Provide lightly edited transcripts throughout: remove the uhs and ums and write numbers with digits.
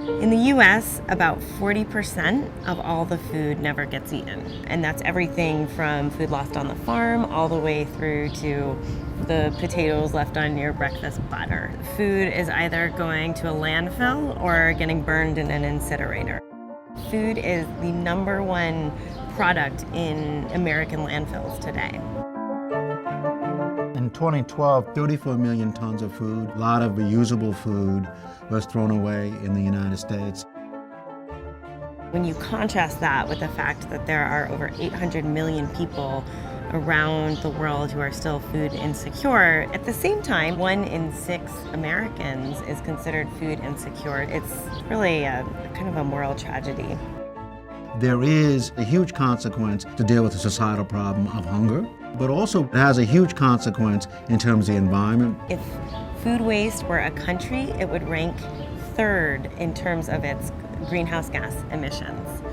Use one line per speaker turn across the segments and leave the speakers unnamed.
In the US, about 40% of all the food never gets eaten. And that's everything from food lost on the farm all the way through to the potatoes left on your breakfast platter. Food is either going to a landfill or getting burned in an incinerator. Food is the #1 product in American landfills today.
In 2012, 34 million tons of food, a lot of reusable food, was thrown away in the United States.
When you contrast that with the fact that there are over 800 million people around the world who are still food insecure, at the same time, 1 in 6 Americans is considered food insecure. It's really kind of a moral tragedy.
There is a huge consequence to deal with the societal problem of hunger, but also it has a huge consequence in terms of the environment.
If food waste were a country, it would rank 3rd in terms of its greenhouse gas emissions.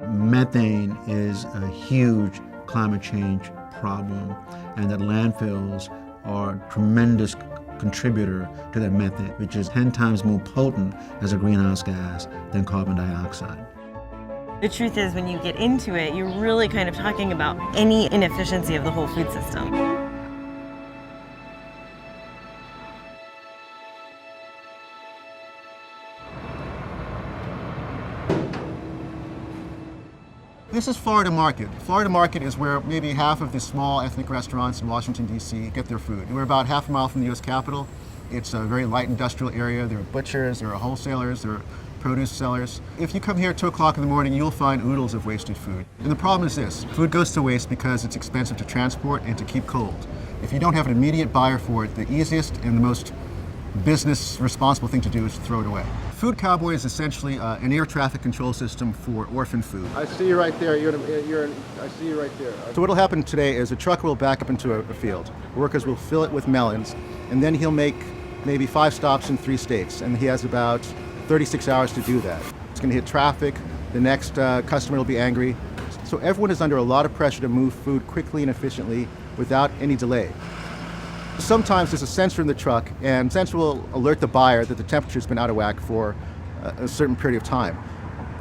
Methane is a huge climate change problem, and that landfills are a tremendous contributor to that methane, which is 10 times more potent as a greenhouse gas than carbon dioxide.
The truth is, when you get into it, you're really kind of talking about any inefficiency of the whole food system.
This is Florida Market. Florida Market is where maybe half of the small ethnic restaurants in Washington, D.C. get their food. We're about half a mile from the U.S. Capitol. It's a very light industrial area. There are butchers, there are wholesalers, there are produce sellers. If you come here at 2 o'clock in the morning, you'll find oodles of wasted food. And the problem is this: food goes to waste because it's expensive to transport and to keep cold. If you don't have an immediate buyer for it, the easiest and the most business responsible thing to do is to throw it away. Food Cowboy is essentially an air traffic control system for orphan food. I see you right there. I see you right there. So what'll happen today is a truck will back up into a field. Workers will fill it with melons, and then he'll make maybe 5 stops in 3 states, and he has about 36 hours to do that. It's going to hit traffic. The next customer will be angry. So everyone is under a lot of pressure to move food quickly and efficiently without any delay. Sometimes there's a sensor in the truck, and the sensor will alert the buyer that the temperature's been out of whack for a certain period of time.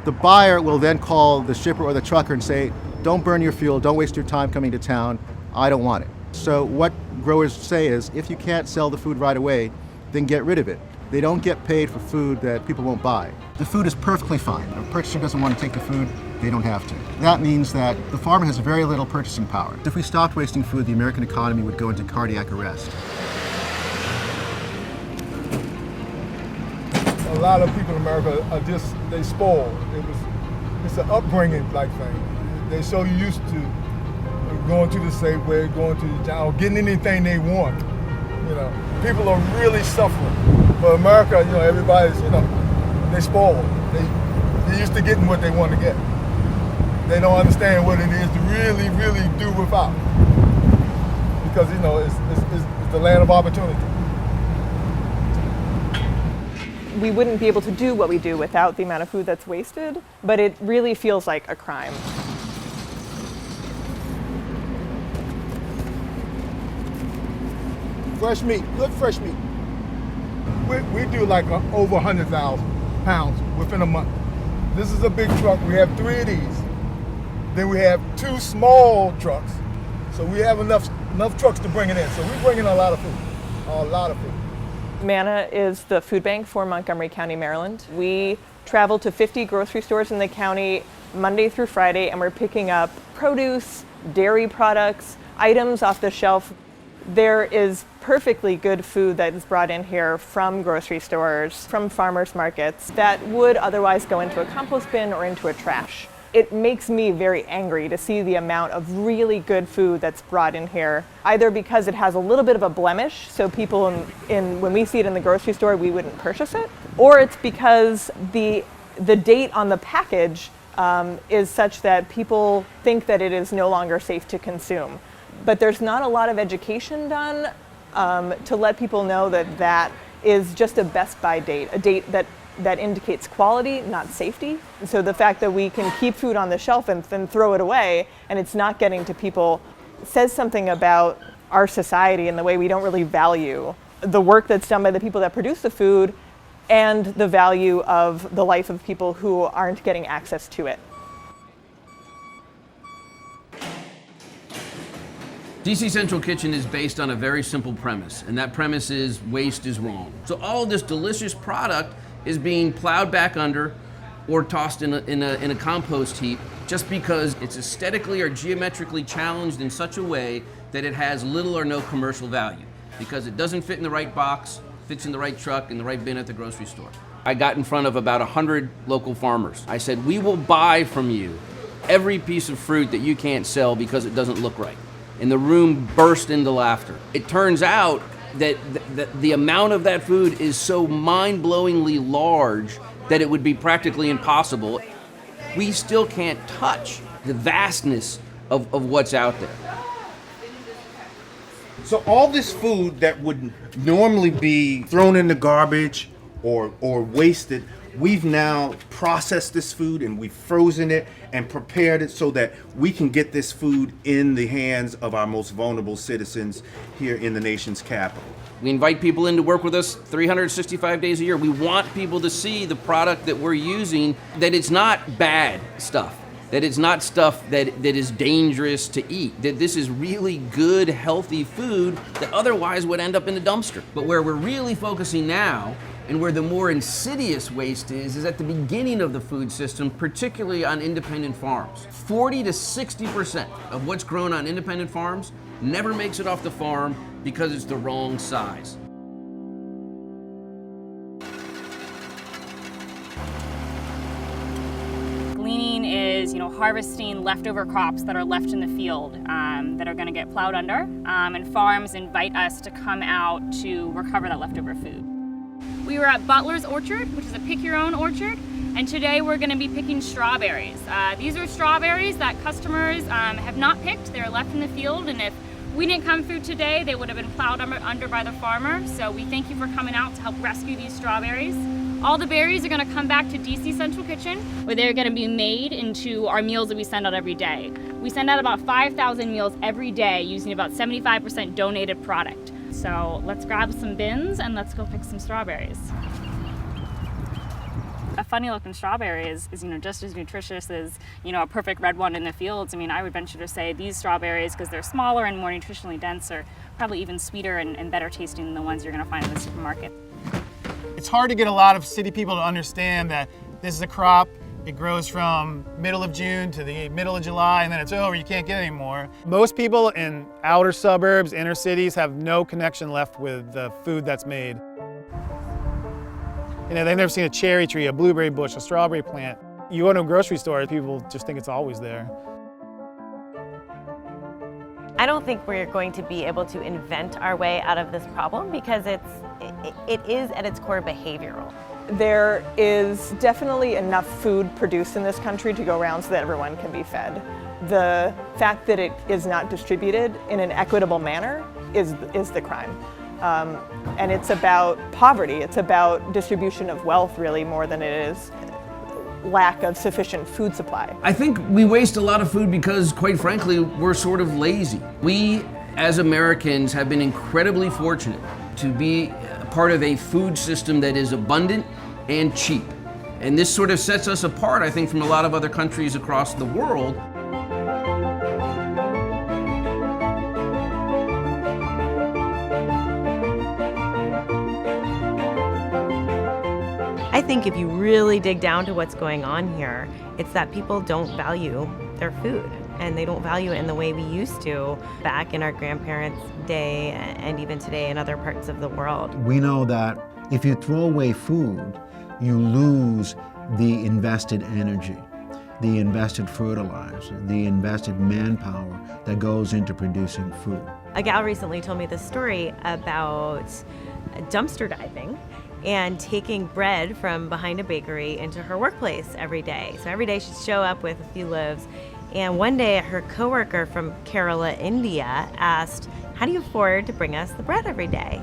The buyer will then call the shipper or the trucker and say, "Don't burn your fuel, don't waste your time coming to town, I don't want it." So what growers say is, if you can't sell the food right away, then get rid of it. They don't get paid for food that people won't buy. The food is perfectly fine. If a purchaser doesn't want to take the food, they don't have to. That means that the farmer has very little purchasing power. If we stopped wasting food, the American economy would go into cardiac arrest.
A lot of people in America are they spoiled. It's an upbringing like thing. They're so used to going to the Safeway, going to the town, getting anything they want. You know, people are really suffering. But America, everybody's, they spoiled. They're used to getting what they want to get. They don't understand what it is to really, really do without. Because, it's the land of opportunity.
We wouldn't be able to do what we do without the amount of food that's wasted, but it really feels like a crime.
Fresh meat, good fresh meat. We do like over 100,000 pounds within a month. This is a big truck. We have 3 of these. Then we have 2 small trucks. So we have enough trucks to bring it in. So we bring in a lot of food, a lot of food.
MANNA is the food bank for Montgomery County, Maryland. We travel to 50 grocery stores in the county Monday through Friday, and we're picking up produce, dairy products, items off the shelf. There is perfectly good food that is brought in here from grocery stores, from farmers markets, that would otherwise go into a compost bin or into a trash. It makes me very angry to see the amount of really good food that's brought in here, either because it has a little bit of a blemish, so people when we see it in the grocery store, we wouldn't purchase it, or it's because the date on the package is such that people think that it is no longer safe to consume. But there's not a lot of education done to let people know that that is just a best by date, a date that indicates quality, not safety. And so the fact that we can keep food on the shelf and then throw it away and it's not getting to people says something about our society and the way we don't really value the work that's done by the people that produce the food and the value of the life of people who aren't getting access to it.
DC Central Kitchen is based on a very simple premise, and that premise is waste is wrong. So all of this delicious product is being plowed back under or tossed in a compost heap just because it's aesthetically or geometrically challenged in such a way that it has little or no commercial value because it doesn't fit in the right box, fits in the right truck, in the right bin at the grocery store. I got in front of about 100 local farmers. I said, we will buy from you every piece of fruit that you can't sell because it doesn't look right. And the room burst into laughter. It turns out that the amount of that food is so mind-blowingly large that it would be practically impossible. We still can't touch the vastness of what's out there.
So all this food that would normally be thrown in the garbage or wasted, we've now processed this food and we've frozen it and prepared it so that we can get this food in the hands of our most vulnerable citizens here in the nation's capital.
We invite people in to work with us 365 days a year. We want people to see the product that we're using, that it's not bad stuff, that it's not stuff that is dangerous to eat, that this is really good, healthy food that otherwise would end up in the dumpster. But where we're really focusing now, and where the more insidious waste is at the beginning of the food system, particularly on independent farms. 40 to 60% of what's grown on independent farms never makes it off the farm because it's the wrong size.
Gleaning is, harvesting leftover crops that are left in the field that are going to get plowed under, and farms invite us to come out to recover that leftover food. We were at Butlers Orchard, which is a pick-your-own orchard, and today we're going to be picking strawberries. These are strawberries that customers have not picked. They're left in the field, and if we didn't come through today, they would have been plowed under by the farmer. So we thank you for coming out to help rescue these strawberries. All the berries are going to come back to DC Central Kitchen, where they're going to be made into our meals that we send out every day. We send out about 5,000 meals every day using about 75% donated product. So let's grab some bins and let's go pick some strawberries. A funny looking strawberry is just as nutritious as a perfect red one in the fields. I would venture to say these strawberries, because they're smaller and more nutritionally dense, are probably even sweeter and better tasting than the ones you're going to find in the supermarket.
It's hard to get a lot of city people to understand that this is a crop. It grows from middle of June to the middle of July, and then it's over, you can't get any more. Most people in outer suburbs, inner cities, have no connection left with the food that's made. They've never seen a cherry tree, a blueberry bush, a strawberry plant. You go to a grocery store, people just think it's always there.
I don't think we're going to be able to invent our way out of this problem because it is at its core behavioral.
There is definitely enough food produced in this country to go around so that everyone can be fed. The fact that it is not distributed in an equitable manner is the crime. And it's about poverty. It's about distribution of wealth, really, more than it is lack of sufficient food supply.
I think we waste a lot of food because, quite frankly, we're sort of lazy. We, as Americans, have been incredibly fortunate to be part of a food system that is abundant and cheap. And this sort of sets us apart, I think, from a lot of other countries across the world.
I think if you really dig down to what's going on here, it's that people don't value their food, and they don't value it in the way we used to back in our grandparents' day and even today in other parts of the world.
We know that if you throw away food, you lose the invested energy, the invested fertilizer, the invested manpower that goes into producing food.
A gal recently told me this story about dumpster diving and taking bread from behind a bakery into her workplace every day. So every day she'd show up with a few loaves, and one day her coworker from Kerala, India asked, "How do you afford to bring us the bread every day?"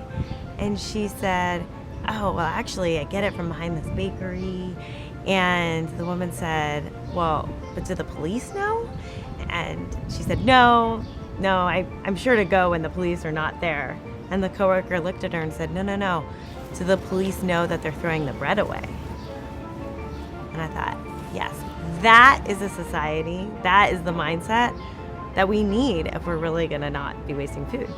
And she said, "Oh, well, actually, I get it from behind this bakery." And the woman said, "Well, but do the police know?" And she said, No, I'm sure to go when the police are not there." And the coworker looked at her and said, No. Do the police know that they're throwing the bread away? And I thought, yes, that is a society, that is the mindset that we need if we're really gonna not be wasting food.